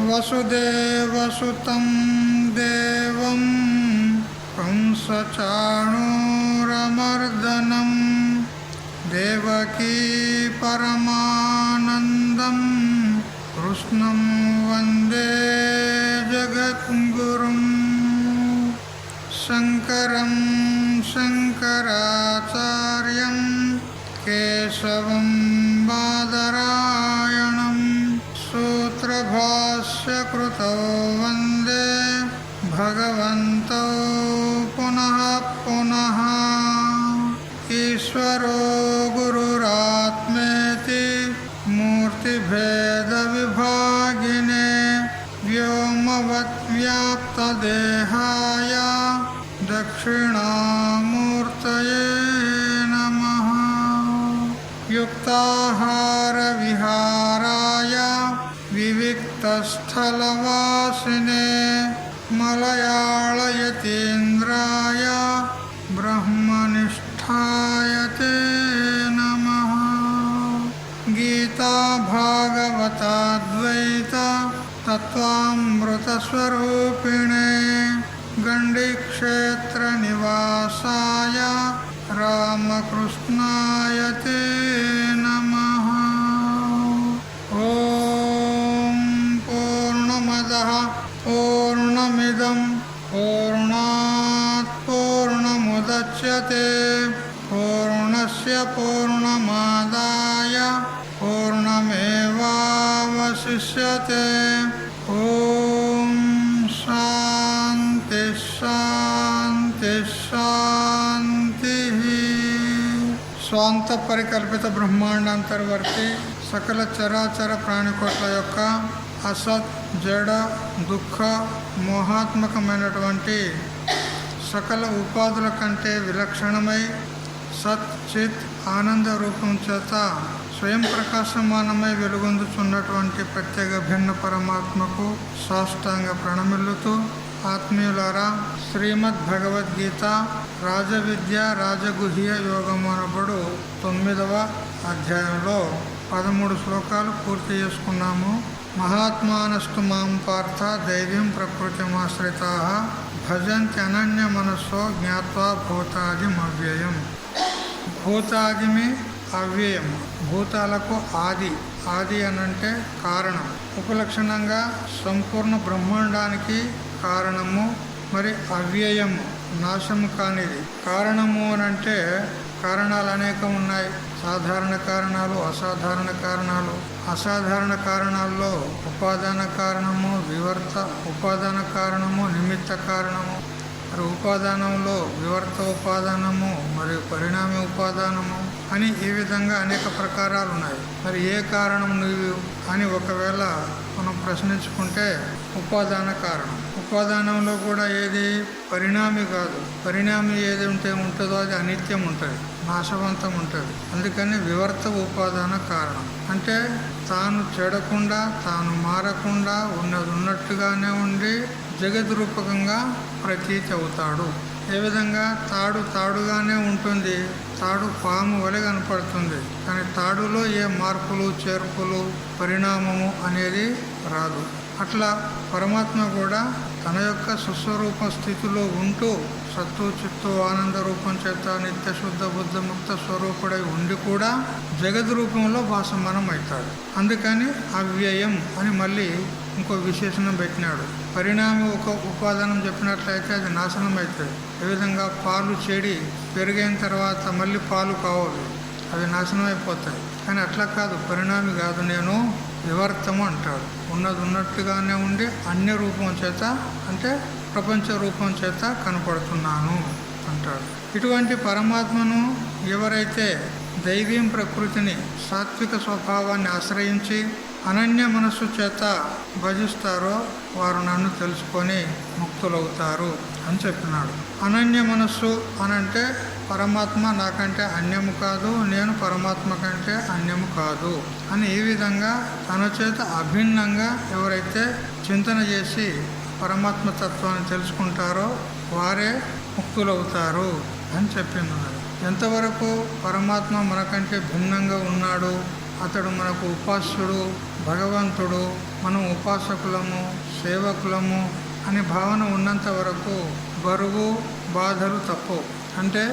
వసుదేవసుతం దేవం కంసచాణూరమర్దనం దేవకీ పరమానందం కృష్ణం వందే జగద్గురుం శంకరం శంకరాచార్యం కేశవం బాదరాయణం సూత్రభాష్యకృతో వందే భగవంతో పునః పునః ఈశ్వరో గురురాత్మేతి మూర్తిభేదవిభాగినే వ్యోమవద్వ్యాప్తదేహాయ దక్షిణామూర్తయే నమః యుక్తాహారవిహారాయ వివిక్తస్థలవాసినే మలయాళయతీంద్రాయ బ్రహ్మనిష్ఠాయ తే నమః గీతా భాగవతాద్వైత తత్వామృతస్వరూపిణే గండిక్షేత్ర నివాసాయ రామకృష్ణాయ తే నమః. ఓం పూర్ణమదః పూర్ణమిదం పూర్ణాత్ పూర్ణముదచ్యతే పూర్ణస్య పూర్ణమాదాయ పూర్ణమేవావశిష్యతే. ఓం శాంతి శాంతి శాంతి. స్వాంత పరికల్పిత బ్రహ్మాండాంతర్వర్తి సకల చరాచర ప్రాణికోట్ల యొక్క అసత్ జడ దుఃఖ మోహాత్మకమైనటువంటి సకల ఉపాధుల కంటే విలక్షణమై సత్ చిత్ ఆనంద రూపం చేత స్వయం ప్రకాశమానమై వెలుగొందుచున్నటువంటి ప్రత్యేక భిన్న పరమాత్మకు సాష్టాంగ ప్రణమిల్లుతూ, ఆత్మీయులారా, శ్రీమద్ భగవద్గీత రాజవిద్య రాజగుహ్య యోగమనబడు 9వ అధ్యాయంలో 13 శ్లోకాలు పూర్తి చేసుకున్నాము. మహాత్మానస్తు మాం పార్థ దైవీం ప్రకృతిమాశ్రితాః భజంతి అనన్య మనస్సో జ్ఞాత్వా భూతాదిమవ్యయం. భూతాదిమి అవ్యయం. భూతాలకు ఆది. ఆది అనంటే కారణం. ఉపలక్షణంగా సంపూర్ణ బ్రహ్మాండానికి కారణము. మరి అవ్యయము నాశము కానిది. కారణము అనంటే కారణాలు అనేకం ఉన్నాయి. సాధారణ కారణాలు, అసాధారణ కారణాలు. అసాధారణ కారణాల్లో ఉపాదాన కారణము, వివర్త ఉపాదాన కారణము, నిమిత్త కారణము. మరి ఉపాదానంలో వివర్త ఉపాదానము మరియు పరిణామి ఉపాదానము అని ఈ విధంగా అనేక ప్రకారాలు ఉన్నాయి. మరి ఏ కారణం నువ్వు అని ఒకవేళ మనం ప్రశ్నించుకుంటే ఉపాదాన కారణం. ఉపాదానంలో కూడా ఏది పరిణామి కాదు. పరిణామి ఏది ఉంటుందో అది అనిత్యం ఉంటుంది, నాశవంతం ఉంటుంది. అందుకని వివర్త ఉపాదాన కారణం అంటే తాను చెడకుండా, తాను మారకుండా ఉన్నది ఉన్నట్టుగానే ఉండి జగద్రూపకంగా ప్రతీతి అవుతాడు. ఏ విధంగా తాడు తాడుగానే ఉంటుంది, తాడు పాము వలె కనపడుతుంది. కానీ తాడులో ఏ మార్పులు చేర్పులు పరిణామము అనేది రాదు. అట్లా పరమాత్మ కూడా తన యొక్క సుస్వరూప స్థితిలో ఉంటూ సత్తు చిత్తు ఆనంద రూపం చేత నిత్య శుద్ధ బుద్ధ ముక్త స్వరూపుడై ఉండి కూడా జగద్ రూపంలో భాసమానం అవుతాడు. అందుకని అవ్యయం అని మళ్ళీ ఇంకో విశేషణం పెట్టినాడు. పరిణామి ఒక ఉపాదానం చెప్పినట్లయితే అది నాశనం అవుతుంది. ఏ విధంగా పాలు చెడి పెరిగిన తర్వాత మళ్ళీ పాలు కావాలి, అవి నాశనం అయిపోతాయి. కానీ అట్లా కాదు, పరిణామి కాదు, నేను వివర్తము అంటాడు. ఉన్నది ఉన్నట్టుగానే ఉండి అన్య రూపం చేత అంటే ప్రపంచ రూపం చేత కనపడుతున్నాను అంటాడు. ఇటువంటి పరమాత్మను ఎవరైతే దైవీం ప్రకృతిని సాత్విక స్వభావాన్ని ఆశ్రయించి అనన్య మనస్సు చేత భజిస్తారో వారు నన్ను తెలుసుకొని ముక్తులవుతారు అని చెప్పినాడు. అనన్య మనస్సు అనంటే పరమాత్మ నాకంటే అన్యము కాదు, నేను పరమాత్మ కంటే అన్యము కాదు అని ఈ విధంగా తన చేత అభిన్నంగా ఎవరైతే చింతన చేసి పరమాత్మ తత్వాన్ని తెలుసుకుంటారో వారే ముక్తులవుతారు అని చెప్పింది. ఎంతవరకు పరమాత్మ మనకంటే భిన్నంగా ఉన్నాడు, అతడు మనకు ఉపాస్యుడు, భగవంతుడు, మనం ఉపాసకులము, సేవకులము అనే భావన ఉన్నంత వరకు బరువు బాధలు తప్పవు. అంటే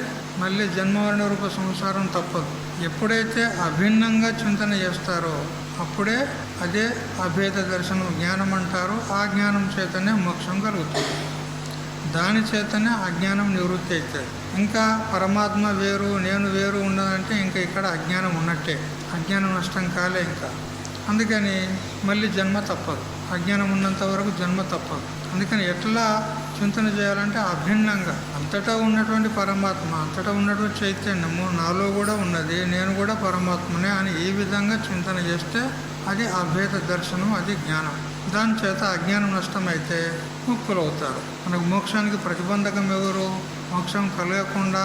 మళ్ళీ జన్మవర్ణ రూప సంసారం తప్పదు. ఎప్పుడైతే అభిన్నంగా చింతన చేస్తారో అప్పుడే అదే అభేద దర్శనం జ్ఞానం అంటారు. ఆ జ్ఞానం చేతనే మోక్షం కలుగుతుంది. దాని చేతనే అజ్ఞానం నివృత్తి అవుతుంది. ఇంకా పరమాత్మ వేరు నేను వేరు ఉన్నదంటే ఇంకా ఇక్కడ అజ్ఞానం ఉన్నట్టే, అజ్ఞానం నష్టం కాలే ఇంకా. అందుకని మళ్ళీ జన్మ తప్పదు. అజ్ఞానం ఉన్నంత వరకు జన్మ తప్పదు. అందుకని ఎట్లా చింతన చేయాలంటే అభిన్నంగా అంతటా ఉన్నటువంటి పరమాత్మ, అంతటా ఉన్నటువంటి చైతన్యము నాలో కూడా ఉన్నది, నేను కూడా పరమాత్మనే అని ఈ విధంగా చింతన చేస్తే అది అభేద దర్శనం, అది జ్ఞానం. దాని చేత అజ్ఞానం నష్టమైతే ముక్తులవుతారు. మనకు మోక్షానికి ప్రతిబంధకం ఎవరు? మోక్షం కలగకుండా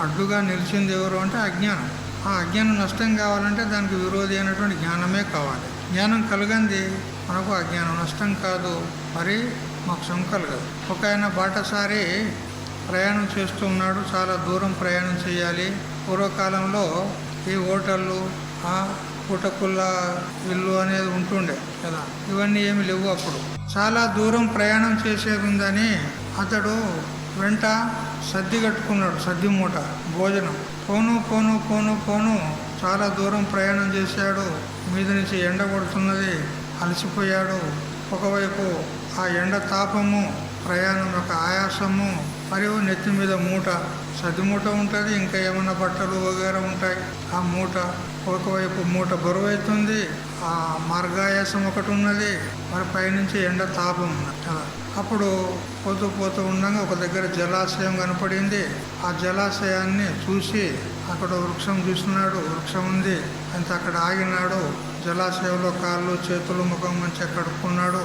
అడ్డుగా నిలిచింది ఎవరు అంటే అజ్ఞానం. ఆ అజ్ఞానం నష్టం కావాలంటే దానికి విరోధి అయినటువంటి జ్ఞానమే కావాలి. జ్ఞానం కలగంది మనకు అజ్ఞానం నష్టం కాదు, మరి మోక్షం కలగదు. ఒక ఆయన బాటసారి ప్రయాణం చేస్తూ ఉన్నాడు. చాలా దూరం ప్రయాణం చేయాలి. పూర్వకాలంలో ఈ హోటళ్ళు, పూటకుళ్ళ ఇల్లు అనేది ఉంటుండే కదా, ఇవన్నీ ఏమి లేవు అప్పుడు. చాలా దూరం ప్రయాణం చేసేది ఉందని అతడు వెంట సద్ది కట్టుకున్నాడు, సద్ది మూట భోజనం. పోను పోను పోను పోను చాలా దూరం ప్రయాణం చేశాడు. మీద నుంచి ఎండ కొడుతున్నది, అలసిపోయాడు. ఒకవైపు ఆ ఎండ తాపము, ప్రయాణం యొక్క ఆయాసము, మరియు నెత్తి మీద మూట, సద్ది మూట ఉంటుంది, ఇంకా ఏమన్నా బట్టలు వగేరా ఉంటాయి. ఆ మూట ఒకవైపు మూట బరువు అవుతుంది, ఆ మార్గాయాసం ఒకటి ఉన్నది, మరి పైనుంచి ఎండ తాపం ఉన్నది కదా. అప్పుడు పోతూ ఉండగా ఒక దగ్గర జలాశయం కనపడింది. ఆ జలాశయాన్ని చూసి అక్కడ వృక్షం చూసినాడు, వృక్షం ఉంది అంత అక్కడ ఆగినాడు. జలాశయంలో కాళ్ళు చేతులు ముఖం మంచిగా కడుక్కున్నాడు.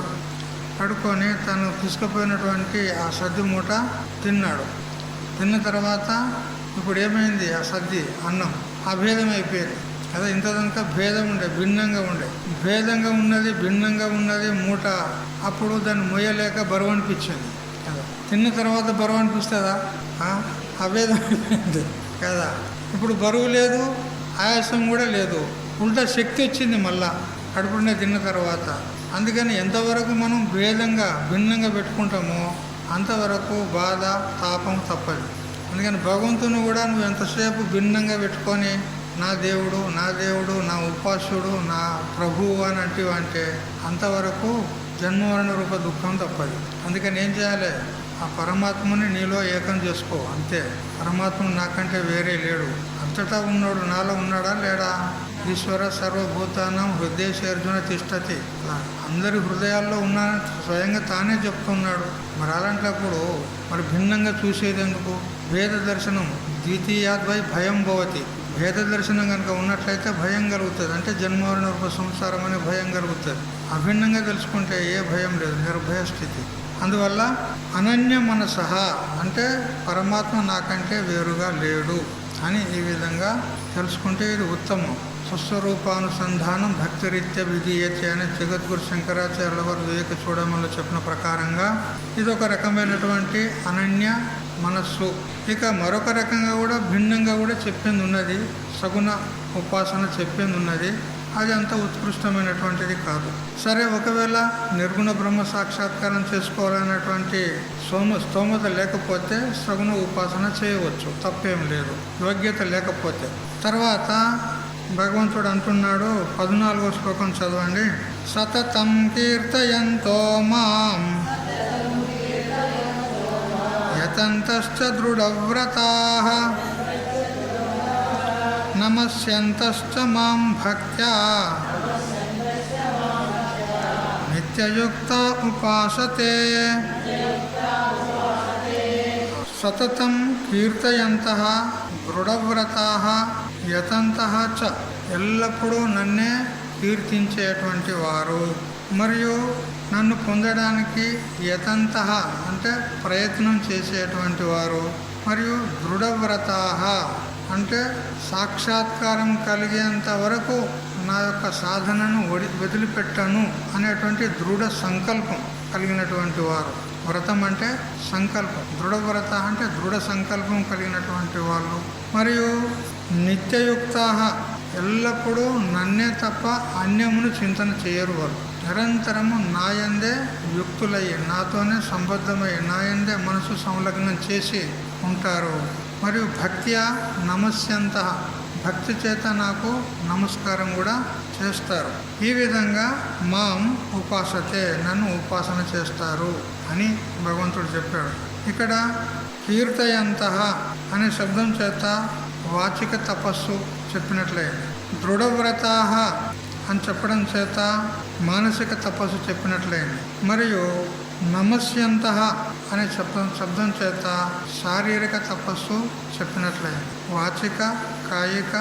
కడుక్కొని తను తీసుకుపోయినటువంటి ఆ సద్ది మూట తిన్నాడు. తిన్న తర్వాత ఇప్పుడు ఏమైంది? ఆ సద్ది అన్నం అభేదం అయిపోయింది కదా. ఇంతదంతా భేదం ఉండే, భిన్నంగా ఉండే. భేదంగా ఉన్నది, భిన్నంగా ఉన్నది మూట. అప్పుడు దాన్ని మొయ్యలేక బరువు అనిపించింది కదా. తిన్న తర్వాత బరువు అనిపిస్తుందా? అభేదం అయిపోయింది కదా. ఇప్పుడు బరువు లేదు, ఆయాసం కూడా లేదు, ఉల్టా శక్తి వచ్చింది మళ్ళా కడుపునే తిన్న తర్వాత. అందుకని ఎంతవరకు మనం భేదంగా భిన్నంగా పెట్టుకుంటామో అంతవరకు బాధ తాపం తప్పదు. అందుకని భగవంతుని కూడా నువ్వు ఎంతసేపు భిన్నంగా పెట్టుకొని నా దేవుడు నా దేవుడు నా ఉపాస్యుడు నా ప్రభువు అని అంటే అంతవరకు జన్మవరణ రూప దుఃఖం తప్పదు. అందుకని ఏం చేయాలి? ఆ పరమాత్మని నీలో ఏకం చేసుకో, అంతే. పరమాత్మ నాకంటే వేరే లేడు, అంతటా ఉన్నాడు, నాలో ఉన్నాడా లేడా? ఈశ్వర సర్వభూతానం హృదయశర్జున తిష్టతి, అందరి హృదయాల్లో ఉన్నానని స్వయంగా తానే చెప్తున్నాడు. మరి అలాంటప్పుడు మరి భిన్నంగా చూసేది ఎందుకు? భేద దర్శనం ద్వితీయాద్వై భయం భవతి. భేద దర్శనం కనుక ఉన్నట్లయితే భయం కలుగుతుంది, అంటే జన్మవరణ రూప సంసారం అనే భయం కలుగుతుంది. అభిన్నంగా తెలుసుకుంటే ఏ భయం లేదు, నిర్భయ స్థితి. అందువల్ల అనన్య మనసహ అంటే పరమాత్మ నాకంటే వేరుగా లేడు అని ఈ విధంగా తెలుసుకుంటే ఇది ఉత్తమం. స్వస్వరూపానుసంధానం భక్తిరీత్యా విధీయతే అని జగద్గురు శంకరాచార్యుల వారు వివేక చూడమల్లో చెప్పిన ప్రకారంగా ఇదొక రకమైనటువంటి అనన్య మనస్సు. ఇక మరొక రకంగా కూడా భిన్నంగా కూడా చెప్పింది ఉన్నది, సగుణ ఉపాసన చెప్పింది ఉన్నది. అది అంత ఉత్కృష్టమైనటువంటిది కాదు. సరే, ఒకవేళ నిర్గుణ బ్రహ్మ సాక్షాత్కారం చేసుకోవాలన్నటువంటి స్తోమత లేకపోతే సగుణ ఉపాసన చేయవచ్చు, తప్పేం లేదు, యోగ్యత లేకపోతే. తర్వాత భగవంతుడు అంటున్నాడు, 14వ శ్లోకం చదవండి. సతతం కీర్తయంతో మాం యతంతశ్చ దృఢవ్రతాః నమస్యంతశ్చ మాం భక్త్యా నిత్యయుక్త ఉపాసతే. సతతం కీర్తయంతః దృఢవ్రతాః యతంతః చ, ఎల్లప్పుడూ నన్నే కీర్తించేటువంటి వారు మరియు నన్ను పొందడానికి యతంతః అంటే ప్రయత్నం చేసేటువంటి వారు, మరియు దృఢవ్రతాః అంటే సాక్షాత్కారం కలిగేంత వరకు నా యొక్క సాధనను వదిలిపెట్టను అనేటువంటి దృఢ సంకల్పం కలిగినటువంటి వారు. వ్రతం అంటే సంకల్పం, దృఢవ్రత అంటే దృఢ సంకల్పం కలిగినటువంటి వాళ్ళు. మరియు నిత్యయుక్తాః ఎల్లప్పుడూ నన్నే తప్ప అన్యమును చింతన చేయరు వాళ్ళు. నిరంతరము నాయందే యుక్తులయ్యి, నాతోనే సంబద్ధమై, నాయందే మనసు సంలగ్నం చేసి ఉంటారు. మరియు భక్త్యా నమస్యంతః భక్తి చేత నాకు నమస్కారం కూడా చేస్తారు. ఈ విధంగా మాం ఉపాసతే నన్ను ఉపాసన చేస్తారు అని భగవంతుడు చెప్పాడు. ఇక్కడ కీర్తయంతః అనే శబ్దం చేత వాచిక తపస్సు చెప్పినట్లయింది. దృఢవ్రతాః అని చెప్పడం చేత మానసిక తపస్సు చెప్పినట్లయింది. మరియు నమస్యంతః అనే శబ్దం చేత శారీరక తపస్సు చెప్పినట్లయింది. వాచిక, కాయిక,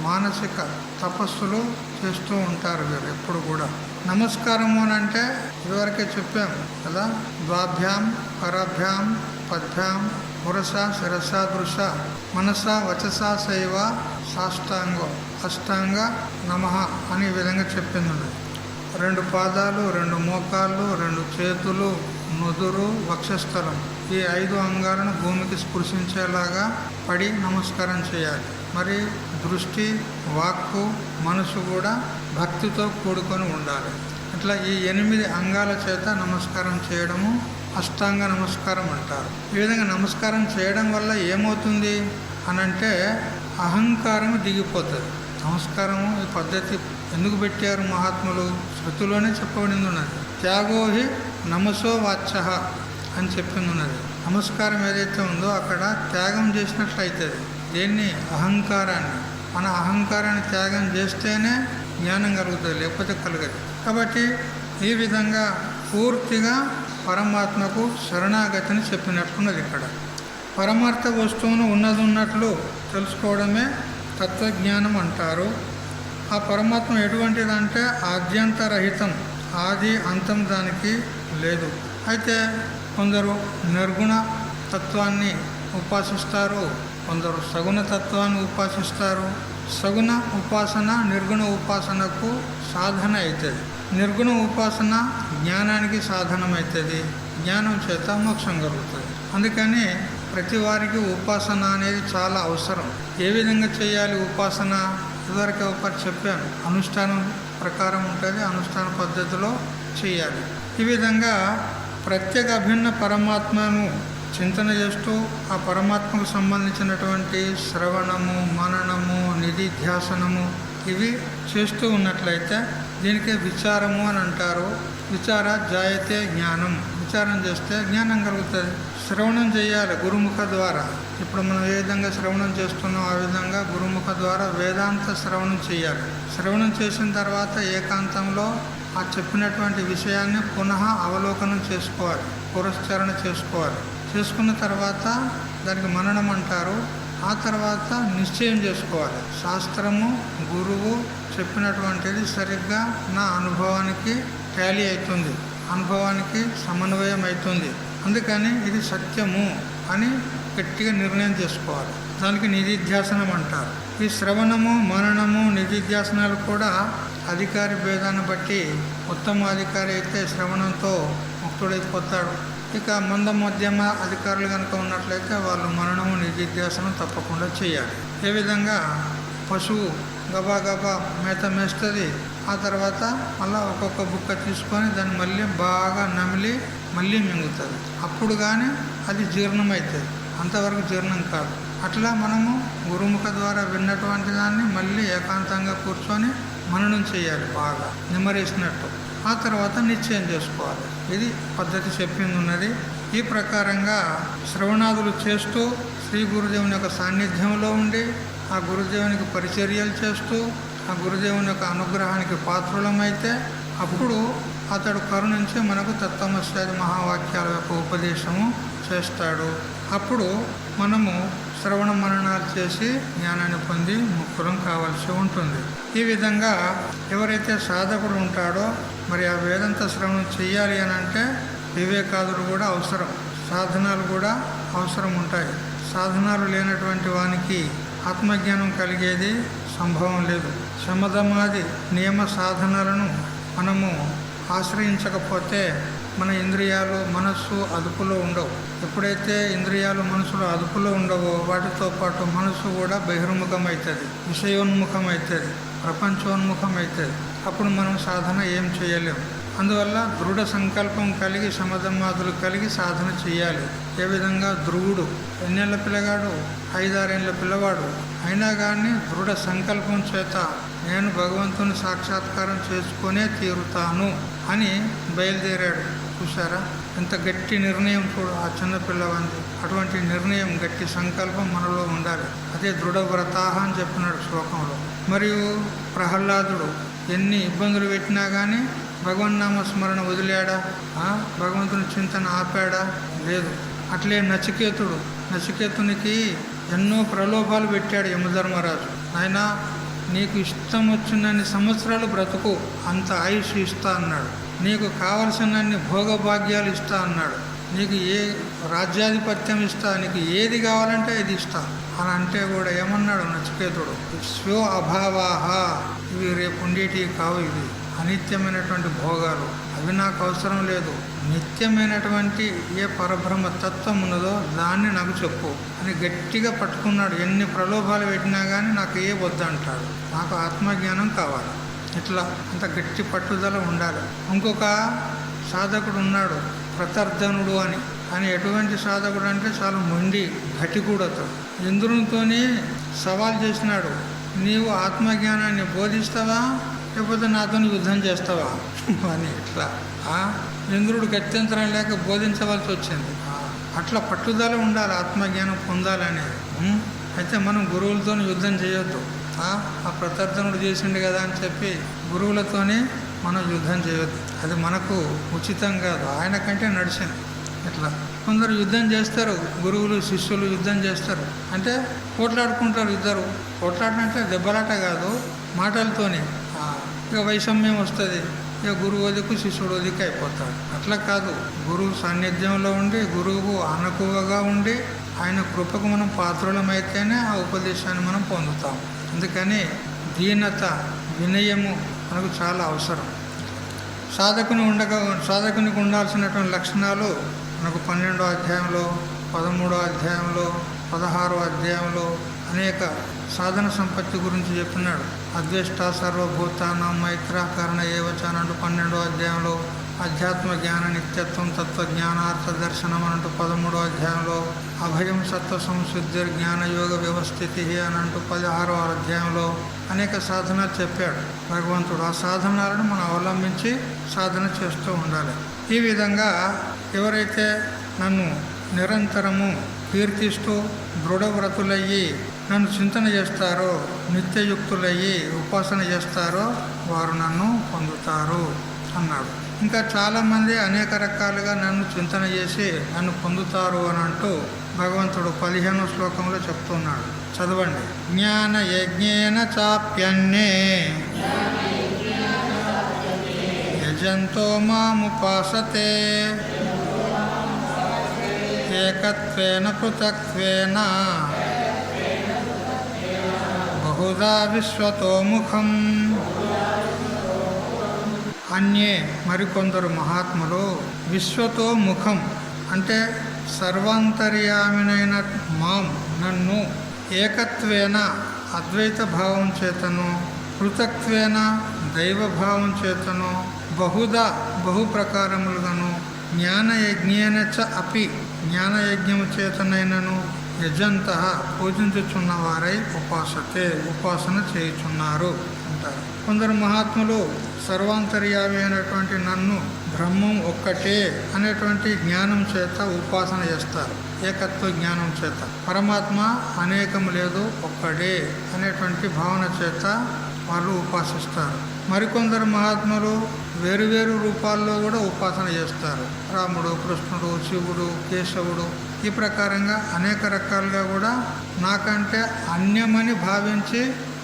మానసిక తపస్సులు చేస్తూ ఉంటారు వీరు ఎప్పుడు కూడా. నమస్కారము అని అంటే ఇదివరకే చెప్పాం కదా, ద్వాభ్యాం పరాభ్యాం పద్భ్యాం పురస శిరస దృశ మనస వచస శైవ సాష్టాంగో అష్టాంగ నమః అనే విధంగా చెప్పింది. 2 పాదాలు, 2 మోకాళ్ళు, 2 చేతులు, నుదురు, వక్షస్థలం, ఈ 5 అంగాలను భూమికి స్పృశించేలాగా పడి నమస్కారం చేయాలి. మరి దృష్టి, వాక్కు, మనసు కూడా భక్తితో కూడుకొని ఉండాలి. ఇట్లా ఈ 8 అంగాల చేత నమస్కారం చేయడము అష్టాంగ నమస్కారం అంటారు. ఈ విధంగా నమస్కారం చేయడం వల్ల ఏమవుతుంది అనంటే అహంకారం దిగిపోతుంది. నమస్కారము ఈ పద్ధతి ఎందుకు పెట్టారు మహాత్ములు? శృతిలోనే చెప్పబడింది ఉన్నది. త్యాగోహి నమసో వాచ్య అని చెప్పింది ఉన్నది. నమస్కారం ఏదైతే ఉందో అక్కడ త్యాగం చేసినట్లయితుంది. దేన్ని? అహంకారాన్ని. మన అహంకారాన్ని త్యాగం చేస్తేనే జ్ఞానం కలుగుతుంది, లేకపోతే కలగదు. కాబట్టి ఈ విధంగా పూర్తిగా పరమాత్మకు శరణాగతిని చెప్పినట్టున్నది. ఇక్కడ పరమార్థ వస్తువును ఉన్నట్లు తెలుసుకోవడమే తత్వజ్ఞానం అంటారు. ఆ పరమాత్మ ఎటువంటిదంటే ఆద్యంతరహితం, ఆది అంతం దానికి లేదు. అయితే కొందరు నిర్గుణ తత్వాన్ని ఉపాసిస్తారు, కొందరు సగుణ తత్వాన్ని ఉపాసిస్తారు. సగుణ ఉపాసన నిర్గుణ ఉపాసనకు సాధన అవుతుంది. నిర్గుణ ఉపాసన జ్ఞానానికి సాధనమవుతుంది. జ్ఞానం చేత మోక్షం కలుగుతుంది. అందుకని ప్రతి వారికి ఉపాసన అనేది చాలా అవసరం. ఏ విధంగా చేయాలి ఉపాసన? ఇదివరకు ఒకటి చెప్పాను, అనుష్ఠానం ప్రకారం ఉంటుంది, అనుష్ఠాన పద్ధతిలో చేయాలి. ఈ విధంగా ప్రత్యేక అభిన్న పరమాత్మను చింతన చేస్తూ ఆ పరమాత్మకు సంబంధించినటువంటి శ్రవణము, మననము, నిధిధ్యాసనము ఇవి చేస్తూ ఉన్నట్లయితే దీనికే విచారము అని అంటారు. విచార జాయతే జ్ఞానం. విచారం చేస్తే జ్ఞానం కలుగుతుంది. శ్రవణం చేయాలి గురుముఖ ద్వారా. ఇప్పుడు మనం ఏ విధంగా శ్రవణం చేస్తున్నాం ఆ విధంగా గురుముఖ ద్వారా వేదాంత శ్రవణం చేయాలి. శ్రవణం చేసిన తర్వాత ఏకాంతంలో ఆ చెప్పినటువంటి విషయాన్ని పునః అవలోకనం చేసుకోవాలి, పురస్చరణ చేసుకోవాలి. చేసుకున్న తర్వాత దానికి మననం అంటారు. ఆ తర్వాత నిశ్చయం చేసుకోవాలి. శాస్త్రము, గురువు చెప్పినటువంటిది సరిగ్గా నా అనుభవానికి టాలీ అవుతుంది, అనుభవానికి సమన్వయం అవుతుంది, అందుకని ఇది సత్యము అని గట్టిగా నిర్ణయం చేసుకోవాలి. దానికి నిధిధ్యాసనం అంటారు. ఈ శ్రవణము, మననము, నిధిధ్యాసనాలు కూడా అధికారి భేదాన్ని బట్టి ఉత్తమాధికారి అయితే శ్రవణంతో ముక్తుడైపోతాడు. ఇక మంద మధ్యమ అధికారులు కనుక ఉన్నట్లయితే వాళ్ళు మననము, నిధిధ్యాసనం తప్పకుండా చేయాలి. ఏ విధంగా పశువు గబా గబా మేత మేస్తుంది, ఆ తర్వాత మళ్ళీ ఒక్కొక్క బుక్క తీసుకొని దాన్ని మళ్ళీ బాగా నమిలి మళ్ళీ మింగుతుంది. అప్పుడు కానీ అది జీర్ణమవుతుంది, అంతవరకు జీర్ణం కాదు. అట్లా మనము గురుముఖ ద్వారా విన్నటువంటి దాన్ని మళ్ళీ ఏకాంతంగా కూర్చొని మననం చేయాలి, బాగా నిమ్మరేసినట్టు. ఆ తర్వాత నిశ్చయం చేసుకోవాలి. ఇది పద్ధతి చెప్పింది ఉన్నది. ఈ ప్రకారంగా శ్రవణాదులు చేస్తూ శ్రీ గురుదేవుని యొక్క సాన్నిధ్యంలో ఉండి ఆ గురుదేవునికి పరిచర్యలు చేస్తూ ఆ గురుదేవుని యొక్క అనుగ్రహానికి పాత్రులమైతే అప్పుడు అతడు కరుణించి మనకు తత్వమస్యాది మహావాక్యాల యొక్క ఉపదేశము చేస్తాడు. అప్పుడు మనము శ్రవణ మననాలు చేసి జ్ఞానాన్ని పొంది ముక్తులం కావాల్సి ఉంటుంది. ఈ విధంగా ఎవరైతే సాధకుడు ఉంటాడో మరి ఆ వేదాంత శ్రవణం చెయ్యాలి అని అంటే వివేకాదులు కూడా అవసరం, సాధనాలు కూడా అవసరం ఉంటాయి. సాధనాలు లేనటువంటి వానికి ఆత్మజ్ఞానం కలిగేది సంభవం లేదు. శమధమాది నియమ సాధనాలను మనము ఆశ్రయించకపోతే మన ఇంద్రియాలు మనస్సు అదుపులో ఉండవు. ఎప్పుడైతే ఇంద్రియాలు మనసులో అదుపులో ఉండవో వాటితో పాటు మనస్సు కూడా బహిర్ముఖం అవుతుంది, విషయోన్ముఖం అవుతుంది, ప్రపంచోన్ముఖం అవుతుంది. అప్పుడు మనం సాధన ఏం చేయలేము. అందువల్ల దృఢ సంకల్పం కలిగి శమధమాదులు కలిగి సాధన చేయాలి. ఏ విధంగా ధ్రువుడు ఎన్నేళ్ల పిల్లగాడు, 5-6 పిల్లవాడు అయినా కానీ దృఢ సంకల్పం చేత నేను భగవంతుని సాక్షాత్కారం చేసుకునే తీరుతాను అని బయలుదేరాడు. చూసారా ఎంత గట్టి నిర్ణయం, చూడు ఆ చిన్న పిల్లవాడిని. అటువంటి నిర్ణయం, గట్టి సంకల్పం మనలో ఉండాలి. అదే దృఢ వ్రతాహ అని చెప్పినాడు శ్లోకంలో. మరియు ప్రహ్లాదుడు ఎన్ని ఇబ్బందులు పెట్టినా కానీ భగవన్నామ స్మరణ వదిలాడా? భగవంతుని చింతన ఆపాడా? లేదు. అట్లే నచికేతునికి ఎన్నో ప్రలోభాలు పెట్టాడు యమధర్మరాజు. ఆయన నీకు ఇష్టం వచ్చినన్ని సంవత్సరాలు బ్రతుకు, అంత ఆయుష్ ఇస్తా అన్నాడు. నీకు కావలసినన్ని భోగభాగ్యాలు ఇస్తా అన్నాడు. నీకు ఏ రాజ్యాధిపత్యం ఇస్తా, నీకు ఏది కావాలంటే ఇది ఇస్తా అని అంటే కూడా ఏమన్నాడు నచికేతుడు? స్వో అభావాహ, ఇవి రేపు ఉండేటివి కావు, ఇవి అనిత్యమైనటువంటి భోగాలు, అవి నాకు అవసరం లేదు. నిత్యమైనటువంటి ఏ పరబ్రహ్మ తత్వం ఉన్నదో దాన్ని నాకు చెప్పు అని గట్టిగా పట్టుకున్నాడు. ఎన్ని ప్రలోభాలు పెట్టినా కానీ నాకు ఏ వద్దంటాడు, నాకు ఆత్మజ్ఞానం కావాలి. ఇట్లా అంత గట్టి పట్టుదల ఉండాలి. ఇంకొక సాధకుడు ఉన్నాడు ప్రతర్ధనుడు అని. ఆయన ఎటువంటి సాధకుడు అంటే చాలా మొండి ఘటికుడు. అతడు ఇంద్రునితోని సవాల్ చేసినాడు, నీవు ఆత్మజ్ఞానాన్ని బోధిస్తావా లేకపోతే నాతో యుద్ధం చేస్తావా అని. ఇట్లా ఇంద్రుడు గత్యంతరం లేక బోధించవలసి వచ్చింది. అట్లా పట్టుదల ఉండాలి ఆత్మజ్ఞానం పొందాలనేది. అయితే మనం గురువులతో యుద్ధం చేయొద్దు. ఆ ప్రతర్ధనుడు చేసిండు కదా అని చెప్పి గురువులతోనే మనం యుద్ధం చేయొద్దు. అది మనకు ఉచితం కాదు, ఆయన కంటే నడిచింది. ఇట్లా కొందరు యుద్ధం చేస్తారు, గురువులు శిష్యులు యుద్ధం చేస్తారు. అంటే పోట్లాడుకుంటారు ఇద్దరు. పోట్లాడంటే దెబ్బలాట కాదు, మాటలతోనే. ఇక వైషమ్యం వస్తుంది, ఇక గురువు వదికు శిష్యుడు వదికి అయిపోతాడు. అట్లా కాదు, గురువు సాన్నిధ్యంలో ఉండి గురువుకు అనుకువగా ఉండి ఆయన కృపకు మనం పాత్రులమైతేనే ఆ ఉపదేశాన్ని మనం పొందుతాం. అందుకని దీనత, వినయము మనకు చాలా అవసరం. సాధకునికి ఉండాల్సినటువంటి లక్షణాలు మనకు 12వ అధ్యాయంలో, 13వ అధ్యాయంలో, 16వ అధ్యాయంలో అనేక సాధన సంపత్తి గురించి చెప్పినాడు. అద్వేష్ట సర్వభూతానాం మైత్రాకరణ ఏవచానంటూ 12వ అధ్యాయంలో, అధ్యాత్మ జ్ఞాన నిత్యత్వం తత్వజ్ఞానార్థ దర్శనం అనంటూ 13వ అధ్యాయంలో, అభయం సత్వ సంశుద్ధి జ్ఞానయోగ వ్యవస్థితి అనంటూ 16వ అధ్యాయంలో అనేక సాధనాలు చెప్పాడు భగవంతుడు. ఆ సాధనాలను మనం అవలంబించి సాధన చేస్తూ ఉండాలి. ఈ విధంగా ఎవరైతే నన్ను నిరంతరము కీర్తిస్తూ దృఢవ్రతులయ్యి నన్ను చింతన చేస్తారో, నిత్యయుక్తులయ్యి ఉపాసన చేస్తారో వారు నన్ను పొందుతారు అన్నాడు. ఇంకా చాలామంది అనేక రకాలుగా నన్ను చింతన చేసి నన్ను పొందుతారు అని అంటూ భగవంతుడు 15వ శ్లోకంలో చెప్తున్నాడు. చదవండి. జ్ఞాన యజ్ఞేన చాప్యన్నే యజంతో మాముపాసతే ఏకత్వేన పృథక్త్వేన బహుధా విశ్వతోముఖం. అన్యే మరికొందరు మహాత్ములు విశ్వతోముఖం అంటే సర్వాంతర్యామినైన మాం నన్ను ఏకత్వేన అద్వైత భావం చేతను, పృథక్త్వేన దైవభావం చేతను, బహుదా బహుప్రకారములుగాను, జ్ఞానయజ్ఞేన చ అపి జ్ఞానయజ్ఞము చేతనైనను యజంత పూజించుచున్న వారై ఉపాసతే ఉపాసన చేయుచున్నారు అంటారు. కొందరు మహాత్ములు సర్వాంతర్యామి అయినటువంటి నన్ను బ్రహ్మం ఒక్కటే అనేటువంటి జ్ఞానం చేత ఉపాసన చేస్తారు. ఏకత్వ జ్ఞానం చేత పరమాత్మ అనేకం లేదు, ఒక్కడే అనేటువంటి భావన చేత వాళ్ళు ఉపాసిస్తారు. మరికొందరు మహాత్ములు వేరువేరు రూపాల్లో కూడా ఉపాసన చేస్తారు. రాముడు, కృష్ణుడు, శివుడు, కేశవుడు, ఈ ప్రకారంగా అనేక రకాలుగా కూడా నాకంటే అన్యమని భావించి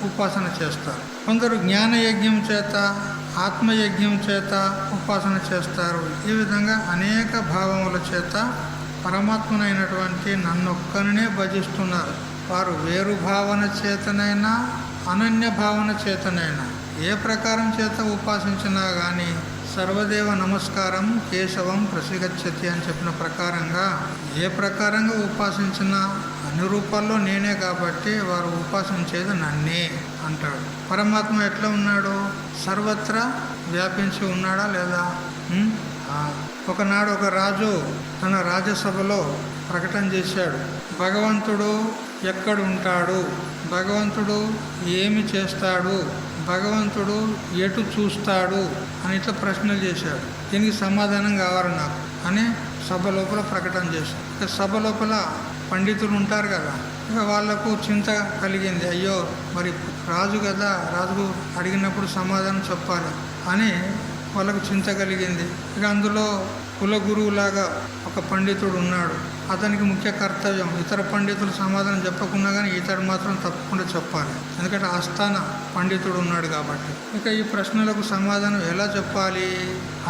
ఉపాసన చేస్తారు. కొందరు జ్ఞానయజ్ఞం చేత ఆత్మయజ్ఞం చేత ఉపాసన చేస్తారు. ఈ విధంగా అనేక భావముల చేత పరమాత్మనైనటువంటి నన్నొక్కనే భజిస్తున్నారు. వారు వేరు భావన చేతనైనా అనన్య భావన చేతనైనా ఏ ప్రకారం చేత ఉపాసించినా కానీ సర్వదేవ నమస్కారం కేశవం ప్రసిగచ్చతి అని చెప్పిన ప్రకారంగా ఏ ప్రకారంగా ఉపాసించినా అన్ని రూపాల్లో నేనే కాబట్టి వారు ఉపాసించేది నన్నే అంటాడు. పరమాత్మ ఎట్లా ఉన్నాడు? సర్వత్రా వ్యాపించి ఉన్నాడా లేదా? ఒకనాడు ఒక రాజు తన రాజ్యసభలో ప్రకటన చేశాడు, భగవంతుడు ఎక్కడుంటాడు, భగవంతుడు ఏమి చేస్తాడు, భగవంతుడు ఎటు చూస్తాడు అని ఇట్లా ప్రశ్నలు చేశాడు. దీనికి సమాధానం కావాలి నాకు అని సభ లోపల ప్రకటన చేశాడు. ఇక సభ లోపల పండితులు ఉంటారు కదా, ఇక వాళ్లకు చింత కలిగింది. అయ్యో మరి రాజు కదా, రాజు అడిగినప్పుడు సమాధానం చెప్పాలి అని వాళ్ళకు చింత కలిగింది. ఇక అందులో కులగురువులాగా ఒక పండితుడు ఉన్నాడు. అతనికి ముఖ్య కర్తవ్యం ఇతర పండితులు సమాధానం చెప్పకున్నా కానీ ఇతడు మాత్రం తప్పకుండా చెప్పాలి, ఎందుకంటే ఆస్థాన పండితుడు ఉన్నాడు కాబట్టి. ఇక ఈ ప్రశ్నలకు సమాధానం ఎలా చెప్పాలి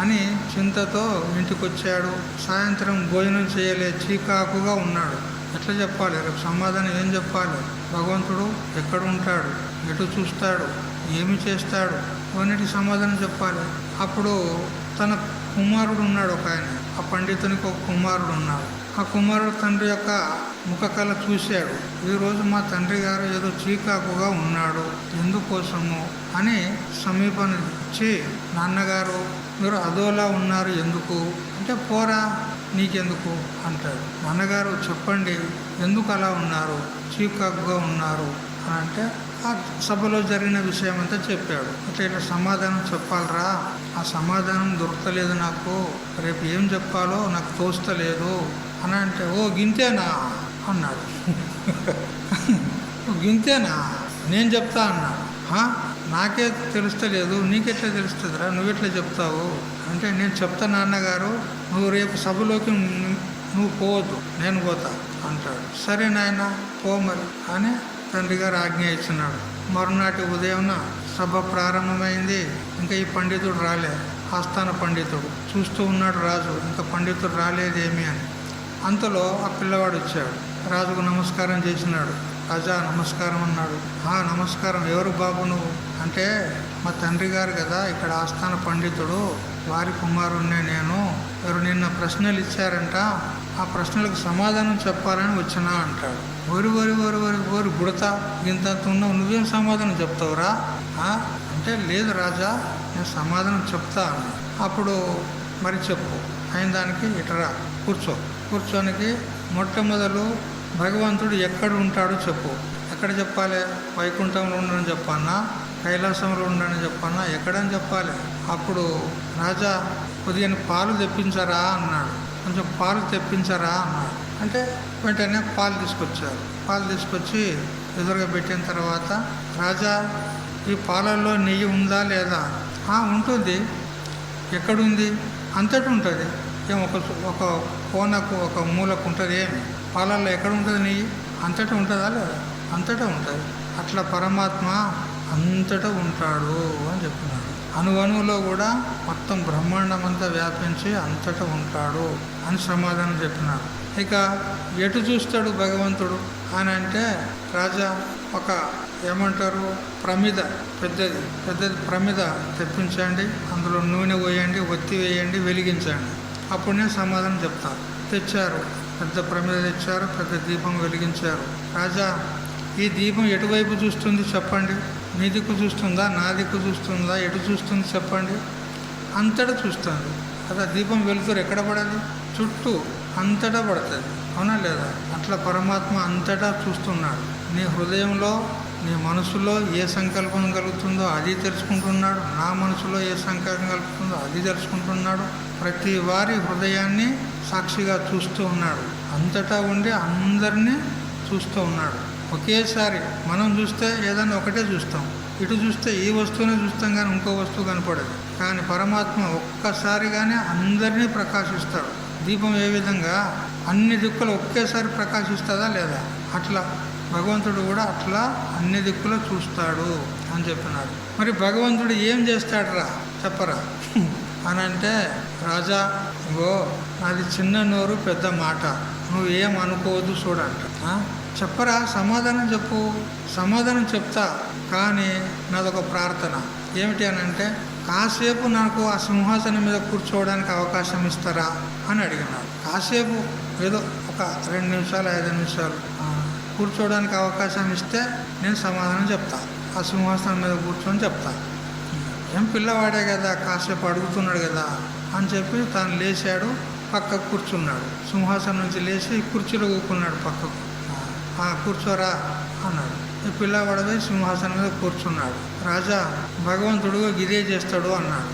అని చింతతో ఇంటికి వచ్చాడు. సాయంత్రం భోజనం చేయలే, చీకాకుగా ఉన్నాడు. ఎట్లా చెప్పాలి? రేపు సమాధానం ఏం చెప్పాలి? భగవంతుడు ఎక్కడ ఉంటాడు, ఎటు చూస్తాడు, ఏమి చేస్తాడు, అవన్నిటికి సమాధానం చెప్పాలి. అప్పుడు తన కుమారుడు ఉన్నాడు ఒక ఆయన, ఆ పండితునికి ఒక కుమారుడు ఉన్నాడు. ఆ కుమారుడు తండ్రి యొక్క ముఖకళ చూశాడు. ఈరోజు మా తండ్రి గారు ఏదో చీకాకుగా ఉన్నాడు, ఎందుకోసము అని సమీపాన్ని ఇచ్చి, నాన్నగారు మీరు అదోలా ఉన్నారు ఎందుకు అంటే, పోరా నీకెందుకు అంటాడు. నాన్నగారు చెప్పండి ఎందుకు అలా ఉన్నారు, చీకాకుగా ఉన్నారు అని అంటే ఆ సభలో జరిగిన విషయం అంతా చెప్పాడు. ఇట్లా సమాధానం చెప్పాలరా, ఆ సమాధానం దొరకలేదు నాకు, రేపు ఏం చెప్పాలో నాకు తోస్తలేదు అని అంటే, ఓ గింతేనా అన్నాడు. గింతేనా నేను చెప్తా అన్నాడు. నాకే తెలుస్తలేదు, నీకెట్లా తెలుస్తుందిరా, నువ్వెట్లా చెప్తావు అంటే, నేను చెప్తా నాన్నగారు, నువ్వు రేపు సభలోకి నువ్వు పోవద్దు, నేను పోతా అంటాడు. సరే నాయన పో మరి అని తండ్రి గారు ఆజ్ఞ ఇచ్చినాడు. మరునాటి ఉదయం సభ ప్రారంభమైంది. ఇంకా ఈ పండితుడు రాలే, ఆస్థాన పండితుడు చూస్తూ ఉన్నాడు రాజు, ఇంకా పండితుడు రాలేదేమి అని. అంతలో ఆ పిల్లవాడు వచ్చాడు, రాజుకు నమస్కారం చేసినాడు. రాజా నమస్కారం అన్నాడు. నమస్కారం, ఎవరు బాబు నువ్వు అంటే, మా తండ్రి గారు కదా ఇక్కడ ఆస్థాన పండితుడు, వారి కుమారుణ్ణే నేను, ఎవరు నిన్న ప్రశ్నలు ఇచ్చారంట, ఆ ప్రశ్నలకు సమాధానం చెప్పాలని వచ్చినా అంటాడు. ఓరి గుడతా ఇంత ఉన్నావు, నువ్వేం సమాధానం చెప్తావురా అంటే, లేదు రాజా నేను సమాధానం చెప్తా అన్నా. అప్పుడు మరి చెప్పు అయిన దానికి ఇటరా కూర్చోనికి మొట్టమొదలు భగవంతుడు ఎక్కడ ఉంటాడో చెప్పు. ఎక్కడ చెప్పాలి? వైకుంఠంలో ఉండని చెప్పానా, కైలాసంలో ఉండని చెప్పానా, ఎక్కడని చెప్పాలి? అప్పుడు రాజా కొద్దిగా పాలు తెప్పించరా అన్నాడు. కొంచెం పాలు తెప్పించరా అన్నాడు. అంటే వెంటనే పాలు తీసుకొచ్చారు. పాలు తీసుకొచ్చి ఎదురుగా పెట్టిన తర్వాత, రాజా ఈ పాలల్లో నెయ్యి ఉందా లేదా? ఉంటుంది. ఎక్కడుంది? అంతటి ఉంటుంది. ఏం ఒక కోనకు ఒక మూలకు ఉంటుంది. ఏమి పాలల్లో ఎక్కడ ఉంటుంది నెయ్యి? అంతటా ఉంటుందా లేదా? అంతటా ఉంటుంది. అట్లా పరమాత్మ అంతటా ఉంటాడు అని చెప్తున్నాడు. అణువులో కూడా మొత్తం బ్రహ్మాండం అంతా వ్యాపించి అంతటా ఉంటాడు అని సమాధానం చెప్పినాడు. ఇక ఎటు చూస్తాడు భగవంతుడు అని అంటే, రాజా ఒక ఏమంటారు ప్రమిద, పెద్దది ప్రమిద తెప్పించండి, అందులో నూనె పోయండి, ఒత్తి వేయండి, వెలిగించండి, అప్పుడు నేను సమాధానం చెప్తాను. తెచ్చారు, పెద్ద ప్రమిద తెచ్చారు, పెద్ద దీపం వెలిగించారు. రాజా ఈ దీపం ఎటువైపు చూస్తుంది చెప్పండి, మీ దిక్కు చూస్తుందా, నా దిక్కు చూస్తుందా, ఎటు చూస్తుంది చెప్పండి? అంతటా చూస్తుంది. అదే దీపం వెలుతురు ఎక్కడ పడాలి? చుట్టూ అంతటా పడుతుంది, అవునా లేదా? అట్లా పరమాత్మ అంతటా చూస్తున్నాడు. నీ హృదయంలో, నీ మనసులో ఏ సంకల్పం కలుగుతుందో అది తెలుసుకుంటున్నాడు. నా మనసులో ఏ సంకల్పం కలుగుతుందో అది తెలుసుకుంటున్నాడు. ప్రతి వారి హృదయాన్ని సాక్షిగా చూస్తూ ఉన్నాడు. అంతటా ఉండి అందరినీ చూస్తూ ఉన్నాడు. ఒకేసారి మనం చూస్తే ఏదైనా ఒకటే చూస్తాం, ఇటు చూస్తే ఈ వస్తువునే చూస్తాం కానీ ఇంకో వస్తువు కనపడదు. కానీ పరమాత్మ ఒక్కసారిగానే అందరినీ ప్రకాశిస్తాడు. దీపం ఏ విధంగా అన్ని దిక్కులు ఒకేసారి ప్రకాశిస్తుందా లేదా, అట్లా భగవంతుడు కూడా అట్లా అన్ని దిక్కులో చూస్తాడు అని చెప్పినాడు. మరి భగవంతుడు ఏం చేస్తాడు రా చెప్పరా అని అంటే, రాజా ఇగో నాది చిన్న నోరు పెద్ద మాట, నువ్వు ఏం అనుకోవద్దు చూడంట. చెప్పరా, సమాధానం చెప్పు. సమాధానం చెప్తా, కానీ నాదొక ప్రార్థన. ఏమిటి అని అంటే, కాసేపు నాకు ఆ సింహాసనం మీద కూర్చోవడానికి అవకాశం ఇస్తారా అని అడిగినాడు. కాసేపు ఏదో ఒక 2 నిమిషాలు 5 నిమిషాలు కూర్చోవడానికి అవకాశం ఇస్తే నేను సమాధానం చెప్తా, ఆ సింహాసనం మీద కూర్చొని చెప్తా. ఏం పిల్లవాడే కదా, కాసేపు అడుగుతున్నాడు కదా అని చెప్పి తాను లేచాడు, పక్కకు కూర్చున్నాడు. సింహాసనం నుంచి లేచి కుర్చీలో కూకున్నాడు పక్కకు. కూర్చోరా అన్నాడు. ఈ పిల్లవాడు పోయి సింహాసనం మీద కూర్చున్నాడు. రాజా, భగవంతుడు గిదే చేస్తాడు అన్నాడు.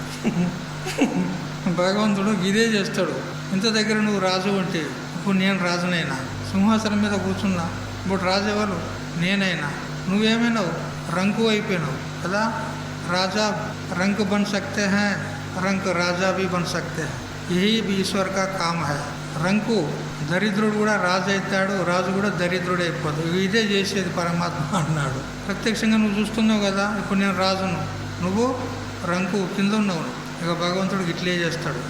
భగవంతుడు గిదే చేస్తాడు. ఇంత దగ్గర నువ్వు రాజు అంటే, ఇప్పుడు నేను రాజునైనా, సింహాసనం మీద కూర్చున్నా, ఇప్పుడు రాజు ఎవరు? నేనైనా. నువ్వేమైనావు? రంకు అయిపోయినావు కదా. రాజా రంక్ బన్ సక్తే హై, రంక్ రాజా भी बन सकते हैं, यही भी ईश्वर का काम है. రంకు దరిద్రుడు కూడా రాజు అవుతాడు, రాజు కూడా దరిద్రుడు అయిపోతాడు. ఇదే చేసేది పరమాత్మ అన్నాడు. ప్రత్యక్షంగా నువ్వు చూస్తున్నావు కదా, ఇప్పుడు నేను రాజును, నువ్వు రంకు కింద ఉన్నావు. ఇక భగవంతుడికి ఇట్లే చేస్తాడు.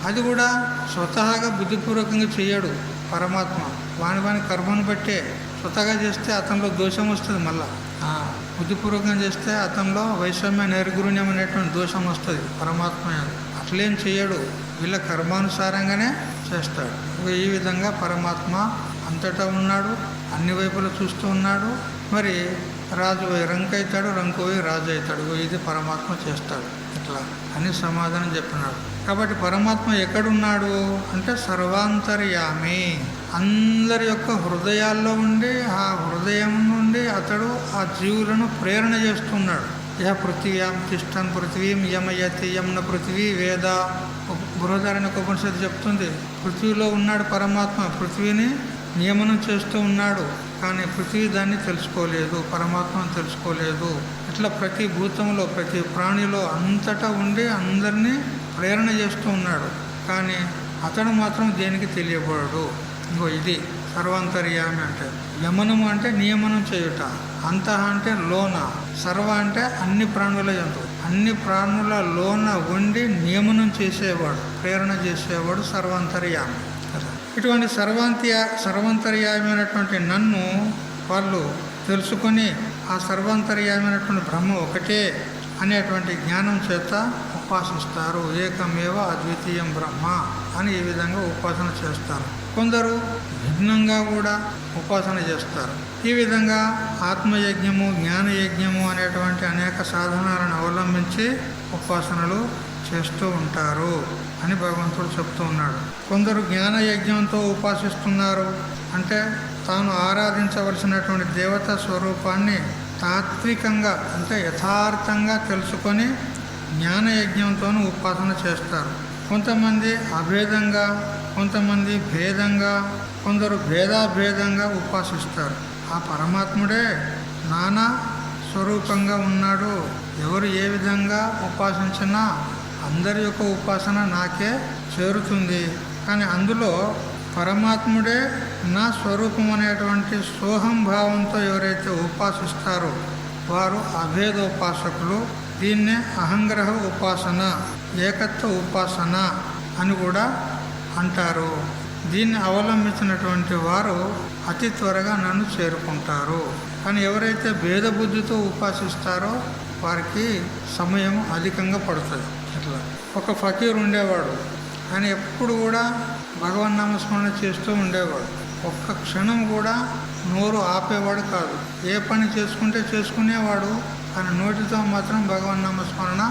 అది కూడా స్వతహాగా బుద్ధిపూర్వకంగా చేయడు పరమాత్మ. వాని కర్మను బట్టే. స్వతహాగా చేస్తే అతనిలో దోషం వస్తుంది. మళ్ళా బుద్ధిపూర్వకంగా చేస్తే అతనిలో వైషమ్య నైర్గుణ్యం అనేటువంటి దోషం వస్తుంది. పరమాత్మ అట్లేం చేయడు, వీళ్ళ కర్మానుసారంగానే చేస్తాడు. ఈ విధంగా పరమాత్మ అంతటా ఉన్నాడు, అన్ని వైపులా చూస్తూ ఉన్నాడు. మరి రాజు పోయి రంకు అవుతాడు, రంకు పోయి రాజు అవుతాడు. ఇది పరమాత్మ చేస్తాడు ఇట్లా అని సమాధానం చెప్పినాడు. కాబట్టి పరమాత్మ ఎక్కడున్నాడు అంటే సర్వాంతర్యామి, అందరి యొక్క హృదయాల్లో ఉండి, ఆ హృదయం నుండి అతడు ఆ జీవులను ప్రేరణ చేస్తున్నాడు. యహ పృథివ్యాం తిష్టన్ పృథివీం యమయతి యమ్న పృథివీ వేద. బృహదారణ్యక ఉపనిషత్తు చెప్తుంది, పృథ్వీలో ఉన్నాడు పరమాత్మ, పృథ్వీని నియమనం చేస్తూ ఉన్నాడు. కానీ పృథ్వీ దాన్ని తెలుసుకోలేదు, పరమాత్మను తెలుసుకోలేదు. ఇట్లా ప్రతి భూతంలో ప్రతి ప్రాణిలో అంతటా ఉండి అందరినీ ప్రేరణ చేస్తూ ఉన్నాడు. కానీ అతడు మాత్రం దేనికి తెలియబడడు. ఇంకో ఇది సర్వాంతర్యామి అంటే. యమనము అంటే నియమనం చేయుట, అంతః అంటే లోన, సర్వ అంటే అన్ని ప్రాణుల యందు, అన్ని ప్రాణుల లోన ఉండి నియమనం చేసేవాడు, ప్రేరణ చేసేవాడు సర్వాంతర్యామి. ఇటువంటి సర్వాంతర్యామి అయినటువంటి నన్ను వాళ్ళు తెలుసుకొని ఆ సర్వాంతర్యామైనటువంటి బ్రహ్మ ఒకటే అనేటువంటి జ్ఞానం చేత ఉపాసిస్తారు. ఏకమేవ అద్వితీయం బ్రహ్మ అని ఈ విధంగా ఉపాసన చేస్తారు. కొందరు భిన్నంగా కూడా ఉపాసన చేస్తారు. ఈ విధంగా ఆత్మయజ్ఞము, జ్ఞానయజ్ఞము అనేటువంటి అనేక సాధనాలను అవలంబించి ఉపాసనలు చేస్తూ ఉంటారు అని భగవంతుడు చెప్తూ ఉన్నాడు. కొందరు జ్ఞానయజ్ఞంతో ఉపాసిస్తున్నారు. అంటే తాను ఆరాధించవలసినటువంటి దేవతా స్వరూపాన్ని తాత్వికంగా అంటే యథార్థంగా తెలుసుకొని జ్ఞానయజ్ఞంతో ఉపాసన చేస్తారు. కొంతమంది అభేదంగా, కొంతమంది భేదంగా, కొందరు భేదాభేదంగా ఉపాసిస్తారు. ఆ పరమాత్ముడే నానా స్వరూపంగా ఉన్నాడు. ఎవరు ఏ విధంగా ఉపాసించినా అందరి యొక్క ఉపాసన నాకే చేరుతుంది. కానీ అందులో పరమాత్ముడే నా స్వరూపం అనేటువంటి సోహం భావంతో ఎవరైతే ఉపాసిస్తారో వారు అభేదోపాసకులు. దీన్నే అహంగ్రహ ఉపాసన, ఏకత్వ ఉపాసన అని కూడా అంటారు. దీన్ని అవలంబించినటువంటి వారు అతి త్వరగా నన్ను చేరుకుంటారు. కానీ ఎవరైతే భేదబుద్ధితో ఉపాసిస్తారో వారికి సమయం అధికంగా పడుతుంది. అట్లా ఒక ఫకీర్ ఉండేవాడు, ఆయన ఎప్పుడు కూడా భగవన్నామస్మరణ చేస్తూ ఉండేవాడు. ఒక్క క్షణం కూడా నోరు ఆపేవాడు కాదు. ఏ పని చేసుకుంటే చేసుకునేవాడు, కానీ నోటితో మాత్రం భగవన్నామస్మరణ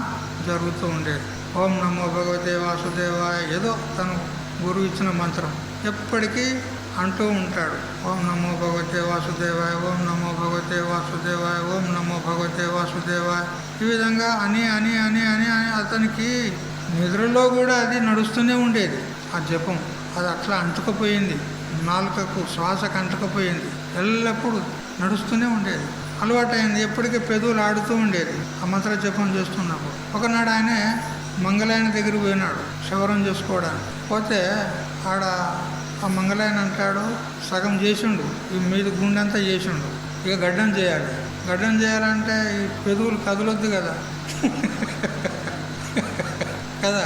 జరుగుతూ ఉండేది. ఓం నమో భగవతే వాసుదేవాయ, ఏదో తను గురువు ఇచ్చిన మంత్రం ఎప్పటికీ అంటూ ఉంటాడు. ఓం నమో భగవతే వాసుదేవాయ, ఓం నమో భగవతే వాసుదేవాయ, ఓం నమో భగవతే వాసుదేవాయ. ఈ విధంగా అని అని అని అని అని అతనికి నిద్రలో కూడా అది నడుస్తూనే ఉండేది. ఆ జపం అది అట్లా అంటుకుపోయింది, నాలుకకు శ్వాసకు అంటుకుపోయింది, ఎల్లప్పుడూ నడుస్తూనే ఉండేది, అలవాటైంది. ఎప్పటికీ పెదవులు ఆడుతూ ఉండేది ఆ మంత్ర జపం చేస్తున్నప్పుడు. ఒకనాడు ఆయన మంగళాయన దగ్గరికి పోయినాడు క్షవరం చేసుకోవడానికి. పోతే ఆడ ఆ మంగళాయన అంటాడు, సగం చేసిండు, ఈ మీద గుండెంతా చేసిండు, ఇక గడ్డం చేయాలి. గడ్డం చేయాలంటే ఈ పెదవులు కదలొద్దు కదా. కదా.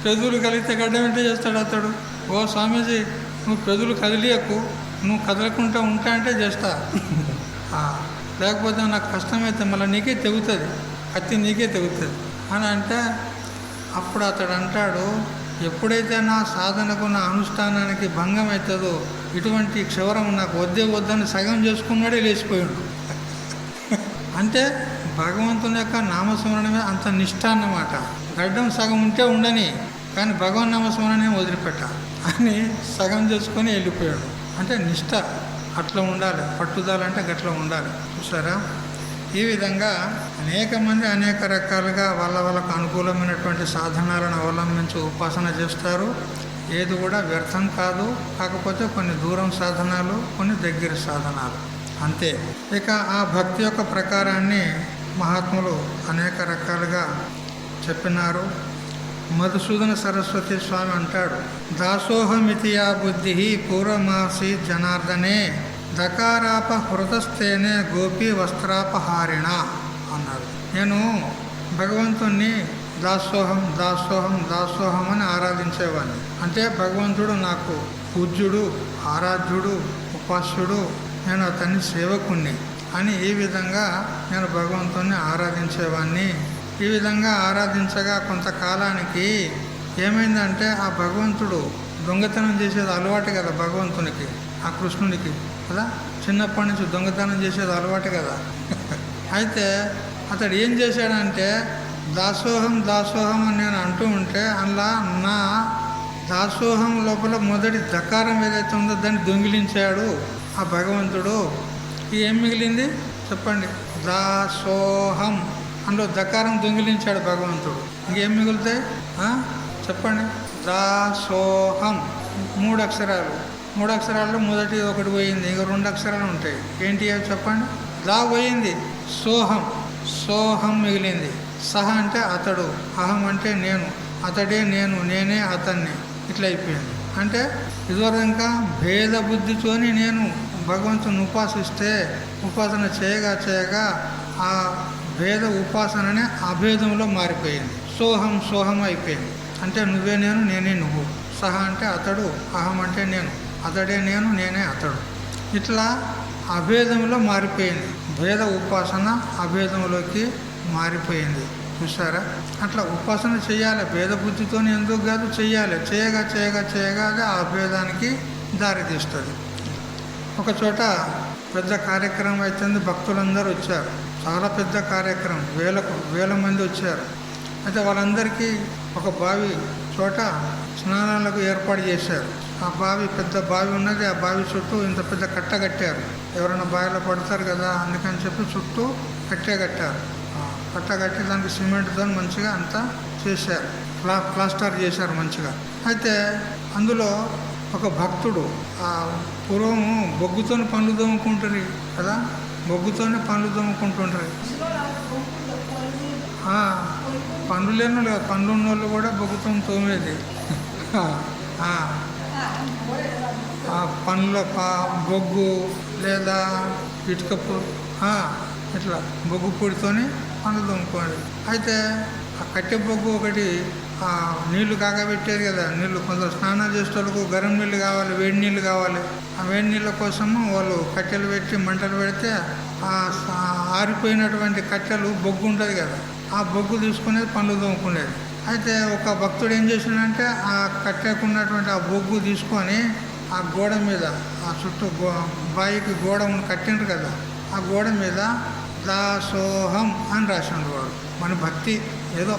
పెదవులు కలిగితే గడ్డం ఏంటో చేస్తాడు అతడు. ఓ స్వామీజీ, నువ్వు పెదవులు కదిలియకు, నువ్వు కదలకుండా ఉంటా అంటే చేస్తా. లేకపోతే నాకు కష్టమైతే మళ్ళీ నీకే తెగుతుంది, కత్తి నీకే తెగుతుంది అని అంటే, అప్పుడు అతడు అంటాడు, ఎప్పుడైతే నా సాధనకు నా అనుష్ఠానానికి భంగం అవుతుందో ఇటువంటి క్షవరం నాకు వద్దే వద్దని సగం చేసుకున్నాడే లేచిపోయాడు. అంటే భగవంతుని యొక్క నామస్మరణమే అంత నిష్ఠ అన్నమాట. గడ్డం సగం ఉంటే ఉండని, కానీ భగవన్ నామస్మరణే వదిలిపెట్ట అని సగం చేసుకొని వెళ్ళిపోయాడు. అంటే నిష్ఠ అట్లా ఉండాలి, పట్టుదల అంటే గట్లా ఉండాలి. చూసారా, ఈ విధంగా అనేక మంది అనేక రకాలుగా వాళ్ళకు అనుకూలమైనటువంటి సాధనాలను అవలంబించి ఉపాసన చేస్తారు. ఏది కూడా వ్యర్థం కాదు. కాకపోతే కొన్ని దూరం సాధనాలు, కొన్ని దగ్గర సాధనాలు అంతే. ఇక ఆ భక్తి యొక్క ప్రకారాన్ని మహాత్ములు అనేక రకాలుగా చెప్పినారు. మధుసూదన సరస్వతి స్వామి అంటాడు, దాసోహమితియా బుద్ధి పూర్వమాసి జనార్దనే దకారాప హృతస్థేనే గోపీ వస్త్రాపహారిణ అన్నాడు. నేను భగవంతుణ్ణి దాసోహం దాసోహం దాసోహం అని ఆరాధించేవాడిని. అంటే భగవంతుడు నాకు పూజ్యుడు, ఆరాధ్యుడు, ఉపాస్యుడు, నేను అతన్ని సేవకుణ్ణి అని ఈ విధంగా నేను భగవంతుణ్ణి ఆరాధించేవాడిని. ఈ విధంగా ఆరాధించగా కొంతకాలానికి ఏమైందంటే ఆ భగవంతుడు దొంగతనం చేసేది అలవాటు కదా భగవంతునికి, ఆ కృష్ణునికి కదా. చిన్నప్పటి నుంచి దొంగతనం చేసేది అలవాటు కదా. అయితే అతడు ఏం చేశాడంటే, దాసోహం దాసోహం అని నేను అంటూ ఉంటే అందులో నా దాసోహం లోపల మొదటి దకారం ఏదైతే ఉందో దాన్ని దొంగిలించాడు ఆ భగవంతుడు. ఏం మిగిలింది చెప్పండి? దాసోహం. అందులో దకారం దొంగిలించాడు భగవంతుడు. ఇంకేం మిగులుతాయి చెప్పండి? దాసోహం. 3 అక్షరాలు. 3 అక్షరాల్లో మొదటి ఒకటి పోయింది, ఇక 2 అక్షరాలు ఉంటాయి. ఏంటి అవి చెప్పండి? దా పోయింది, సోహం. సోహం మిగిలింది. సహ అంటే అతడు, అహం అంటే నేను, అతడే నేను, నేనే అతన్ని, ఇట్లా అయిపోయింది. అంటే ఇదివరక భేద బుద్ధితోని నేను భగవంతుని ఉపాసిస్తే ఉపాసన చేయగా చేయగా ఆ భేద ఉపాసననే అభేదంలో మారిపోయింది. సోహం సోహం అయిపోయింది. అంటే నువ్వే నేను, నేనే నువ్వు. సహ అంటే అతడు, అహం అంటే నేను, అతడే నేను, నేనే అతడు. ఇట్లా అభేదంలో మారిపోయింది. భేద ఉపాసన అభేదంలోకి మారిపోయింది. చూసారా? అట్లా ఉపాసన చేయాలి, భేద బుద్ధితో ఎందుకు కాదు, చెయ్యాలి. చేయగా చేయగా చేయగా అది ఆ భేదానికి దారితీస్తుంది. ఒక చోట పెద్ద కార్యక్రమం అవుతుంది, భక్తులందరూ వచ్చారు. చాలా పెద్ద కార్యక్రమం, వేల మంది వచ్చారు. అయితే వాళ్ళందరికీ ఒక బావి చోట స్నానాలకు ఏర్పాటు చేశారు. ఆ బావి పెద్ద బావి ఉన్నది. ఆ బావి చుట్టూ ఇంత పెద్ద కట్ట కట్టారు. ఎవరైనా బావిలో పడతారు కదా అందుకని చెప్పి చుట్టూ కట్టారు. కట్ట కట్టి దానికి సిమెంట్తో మంచిగా అంతా చేశారు, ప్లాస్టర్ చేశారు మంచిగా. అయితే అందులో ఒక భక్తుడు ఆ పూర్వం బొగ్గుతోని పనులు దోముకుంటారు కదా, బొగ్గుతోనే పనులు దోముకుంటుంటారు. పనులు లేని వాళ్ళు, పనులు ఉన్న వాళ్ళు కూడా బొగ్గుతో తోమేది. పనుల బొగ్గు లేదా ఇటుకపు ఇట్లా బొగ్గు పొడితోని పనులు దొమ్ముకోండి. అయితే ఆ కట్టె బొగ్గు ఒకటి నీళ్లు కాగబెట్టారు కదా, నీళ్లు కొందరు స్నానం చేసేటోళ్ళకు గరం నీళ్ళు కావాలి, వేడి నీళ్ళు కావాలి. ఆ వేడి నీళ్ళ కోసము వాళ్ళు కట్టెలు పెట్టి మంటలు పెడితే ఆరిపోయినటువంటి కట్టెలు బొగ్గు ఉంటుంది కదా, ఆ బొగ్గు తీసుకునేది పనులు దొమ్ముకునేది. అయితే ఒక భక్తుడు ఏం చేసినాడంటే ఆ కట్టెకున్నటువంటి ఆ బొగ్గు తీసుకొని ఆ గోడ మీద, ఆ చుట్టూ బాయికి గోడ కట్టిండ్రు కదా, ఆ గోడ మీద దాసోహం అని రాశాడు వాడు. మన భక్తి ఏదో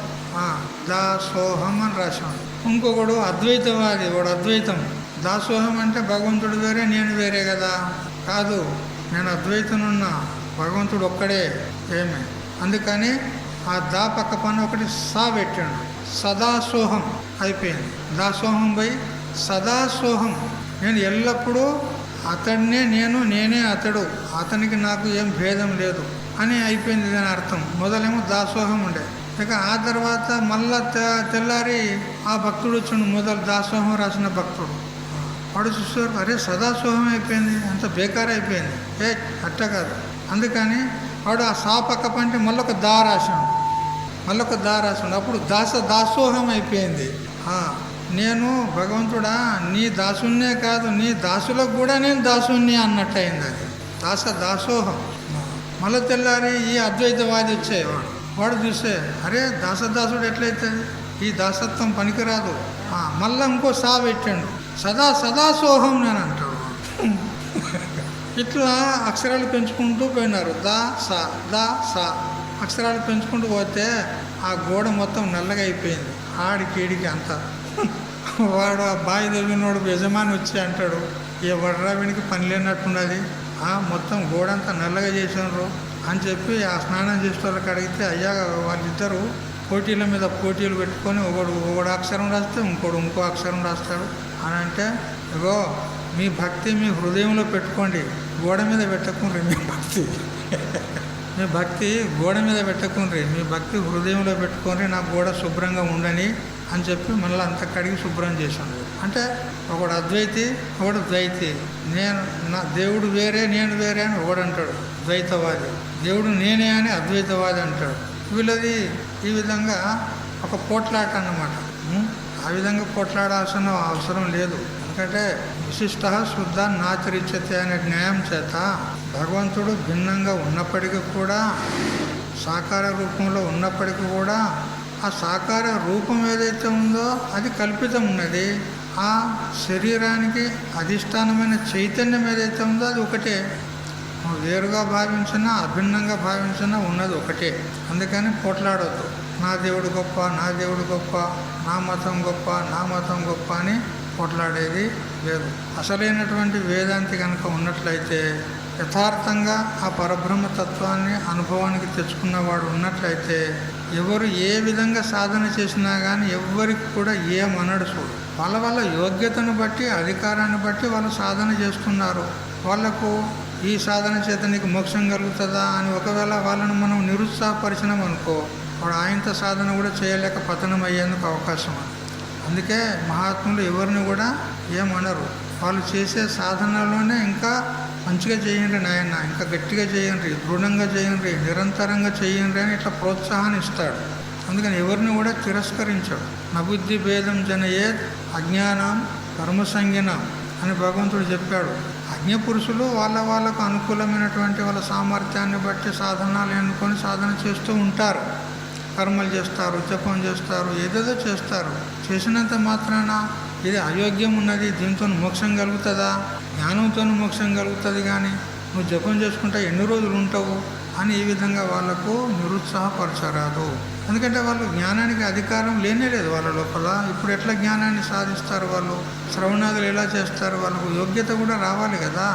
దాసోహం అని రాశాడు. ఇంకొకడు అద్వైతవాది, వాడు అద్వైతం. దాసోహం అంటే భగవంతుడు వేరే నేను వేరే కదా, కాదు నేను అద్వైతనున్నా, భగవంతుడు ఒక్కడే ఏమే. అందుకని ఆ దా పక్క పని ఒకటి సా పెట్టాడు, సదాసోహం అయిపోయింది. దాసోహం పోయి సదాసోహం, నేను ఎల్లప్పుడూ అతడినే నేను, నేనే అతడు, అతనికి నాకు ఏం భేదం లేదు అని అయిపోయింది దాని అర్థం. మొదలేమో దాసోహం ఉండే. ఇక ఆ తర్వాత మళ్ళా తెల్లారి ఆ భక్తుడు వచ్చిండు, మొదలు దాసోహం రాసిన భక్తుడు. వాడు చూస్తారు, అరే సదాసోహం అయిపోయింది, అంత బేకార్ అయిపోయింది. అట్ట కాదు. అందుకని వాడు ఆ సా పక్క పంటే మళ్ళీ ఒక దా రాశాడు. మళ్ళొక దా రాసిండు. అప్పుడు దాసోహం అయిపోయింది. నేను భగవంతుడా నీ దాసున్నే కాదు, నీ దాసులకు కూడా నేను దాసుని అన్నట్టు అయింది. అది దాసోహం. మళ్ళీ తెల్లారి ఈ అద్వైతవాది వచ్చేవాడు. వాడు చూస్తే అరే దాసుడు ఎట్లయితుంది, ఈ దాసత్వం పనికిరాదు. మళ్ళీ ఇంకో సా పెట్టండు. సదాసోహం నేను అంటాడు. ఇట్లా అక్షరాలు పెంచుకుంటూ పోయినారు. దా సా అక్షరాలు పెంచుకుంటూ పోతే ఆ గోడ మొత్తం నల్లగా అయిపోయింది. ఆడికి అంతా. వాడు ఆ బావి తవ్వినోడు యజమాని వచ్చి అంటాడు, ఏ వడ్రా వీనికి పని లేనట్టున్నది, మొత్తం గోడ అంతా నల్లగా చేసినారు అని చెప్పి ఆ స్నానం చేసే వాళ్ళకి అడిగితే, అయ్యా వాళ్ళిద్దరూ పోటీల మీద పోటీలు పెట్టుకొని ఒకడు అక్షరం రాస్తే ఇంకో అక్షరం రాస్తాడు అని అంటే, ఇగో మీ భక్తి మీ హృదయంలో పెట్టుకోండి, గోడ మీద పెట్టకుండ్రి. మీ భక్తి గోడ మీద పెట్టుకుండ్రి, మీ భక్తి హృదయంలో పెట్టుకొని నా గోడ శుభ్రంగా ఉండని అని చెప్పి మళ్ళీ అంత కడిగి శుభ్రం చేశాను. అంటే ఒకడు అద్వైతి, ఒకడు ద్వైతి. నా దేవుడు వేరే నేను వేరే అని ఒకడు అంటాడు ద్వైతవాది, దేవుడు నేనే అని అద్వైతవాది అంటాడు. వీళ్ళది ఈ విధంగా ఒక పోట్లాట అన్నమాట. ఆ విధంగా పోట్లాడాల్సిన అవసరం లేదు. ఎందుకంటే విశిష్ట శుద్ధ నాచరిచ్చతే అనే న్యాయం చేత భగవంతుడు భిన్నంగా ఉన్నప్పటికీ కూడా, సాకార రూపంలో ఉన్నప్పటికీ కూడా, ఆ సాకార రూపం ఏదైతే ఉందో అది కల్పితం ఉన్నది. ఆ శరీరానికి అధిష్టానమైన చైతన్యం ఏదైతే ఉందో అది ఒకటే. వేరుగా భావించినా అభిన్నంగా భావించినా ఉన్నది ఒకటే. అందుకని పోట్లాడొద్దు. నా దేవుడు గొప్ప, నా దేవుడు గొప్ప, నా మతం గొప్ప, నా మతం గొప్ప అని పోట్లాడేది లేదు. అసలైనటువంటి వేదాంతి కనుక ఉన్నట్లయితే, యథార్థంగా ఆ పరబ్రహ్మతత్వాన్ని అనుభవానికి తెచ్చుకున్నవాడు ఉన్నట్లయితే, ఎవరు ఏ విధంగా సాధన చేసినా కానీ ఎవ్వరికి కూడా ఏమనడు. చూడు, వాళ్ళ యోగ్యతను బట్టి, అధికారాన్ని బట్టి వాళ్ళు సాధన చేస్తున్నారు. వాళ్లకు ఈ సాధన చేత నీకు మోక్షం కలుగుతుందా అని ఒకవేళ వాళ్ళను మనం నిరుత్సాహపరిచినాం అనుకో, వాడు ఆయనతో సాధన కూడా చేయలేక పతనం అయ్యేందుకు అవకాశం ఉంది. అందుకే మహాత్ములు ఎవరిని కూడా ఏమనరు. వాళ్ళు చేసే సాధనలోనే ఇంకా మంచిగా చేయండి నాయన, ఇంకా గట్టిగా చేయండి, దృఢంగా చేయండి, నిరంతరంగా చేయండి అని ఇట్లా ప్రోత్సాహాన్ని ఇస్తాడు. అందుకని ఎవరిని కూడా తిరస్కరించాడు. నబుద్ధి భేదం జనయేత్ అజ్ఞానం కర్మసంజ్ఞనం అని భగవంతుడు చెప్పాడు. అజ్ఞపురుషులు వాళ్ళకు అనుకూలమైనటువంటి వాళ్ళ సామర్థ్యాన్ని బట్టి సాధనాలు ఎన్నుకొని సాధన చేస్తూ ఉంటారు. కర్మలు చేస్తారు, జపం చేస్తారు, ఏదేదో చేస్తారు. చేసినంత మాత్రాన ఇది అయోగ్యం ఉన్నది, దీంతో మోక్షం కలుగుతుందా, జ్ఞానంతో మోక్షం కలుగుతుంది, కానీ నువ్వు జపం చేసుకుంటా ఎన్ని రోజులు ఉంటావు అని ఈ విధంగా వాళ్ళకు నిరుత్సాహపరచరాదు. ఎందుకంటే వాళ్ళు జ్ఞానానికి అధికారం లేనే లేదు వాళ్ళ లోపల. ఇప్పుడు ఎట్లా జ్ఞానాన్ని సాధిస్తారు వాళ్ళు? శ్రవణాదులు ఎలా చేస్తారు? వాళ్ళకు యోగ్యత కూడా రావాలి కదా.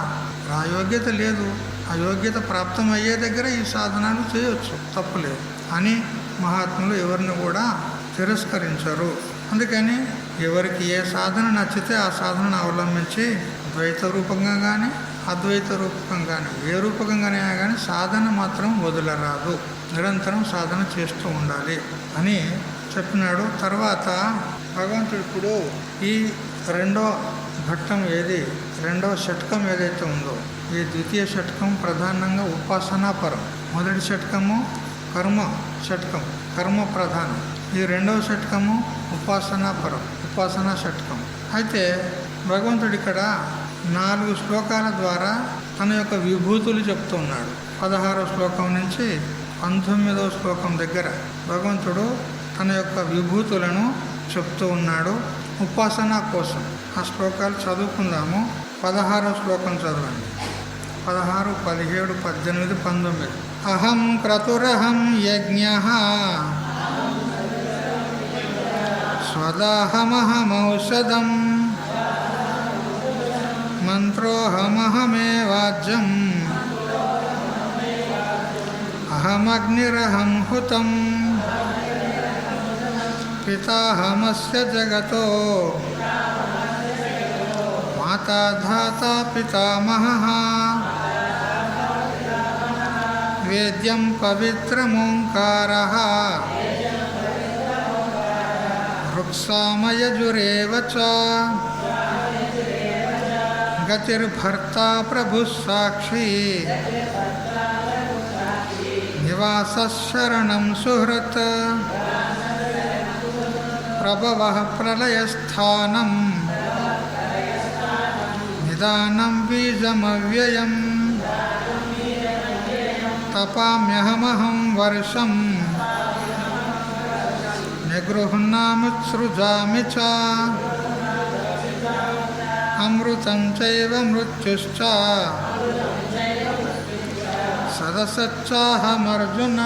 ఆ యోగ్యత లేదు. ఆ యోగ్యత ప్రాప్తం అయ్యే దగ్గర ఈ సాధనాలు చేయవచ్చు, తప్పులేదు అని మహాత్ములు ఎవరిని కూడా తిరస్కరించరు. అందుకని ఎవరికి ఏ సాధన నచ్చితే ఆ సాధనను అవలంబించి ద్వైత రూపంగా కానీ అద్వైత రూపకంగా కానీ ఏ రూపకంగానే కానీ సాధన మాత్రం వదలరాదు, నిరంతరం సాధన చేస్తూ ఉండాలి అని చెప్పినాడు. తర్వాత భగవంతుడు ఇప్పుడు ఈ రెండో ఘట్టం రెండవ షట్కం ఏదైతే ఉందో, ఈ ద్వితీయ షట్కం ప్రధానంగా ఉపాసనాపరం. మొదటి షట్కము కర్మ షట్కం, కర్మ ప్రధానం. ఈ రెండవ షట్కము ఉపాసనాపరం, ఉపాసనా షట్కం. అయితే భగవంతుడు ఇక్కడ 4 శ్లోకాల ద్వారా తన యొక్క విభూతులు చెప్తున్నాడు. 16వ శ్లోకం నుంచి 19వ శ్లోకం దగ్గర భగవంతుడు తన యొక్క విభూతులను చెప్తూ ఉన్నాడు ఉపాసన కోసం. ఆ శ్లోకాలు చదువుకుందాము. 16వ శ్లోకం చదవండి. 16, 17, 18, 19. అహం క్రతురహం యజ్ఞః స్వదాహమహమౌషధం మంత్రోహమహమేవాజ్యం అహమగ్నిరహం హుతం పితాహమస్య జగతో మాతా ధాతా పితామహః వేద్యం పవిత్రమోంకారః రుక్సామయజురేవ చ గతిర్భర్తా ప్రభుః సాక్షి నివాసశరణం సుహృత్ ప్రభవః ప్రళయస్థానం నిదానం బీజమవ్యయం తపామ్యహమహం వర్షం నిగృహ్ణాముత్సృజామి చ అమృతం చైవ మృత్యుశ్చ సదసచ్చాహమర్జున.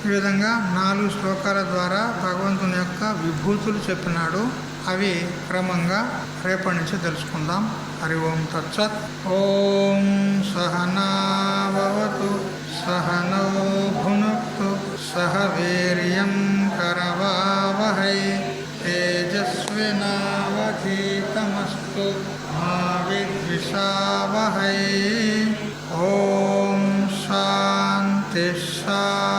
ఈ విధంగా 4 శ్లోకాల ద్వారా భగవంతుని యొక్క విభూతులు చెప్పినాడు. అవి క్రమంగా రేపటి నుంచి తెలుసుకుందాం. హరి ఓం తత్సత్. ఓం సహనావతు సహనౌ భునక్తు సహ వీర్యం కరవావహై తేజస్వినావధీతమస్తు మా విద్విషావహై. ఓం శాంతి శాంతి.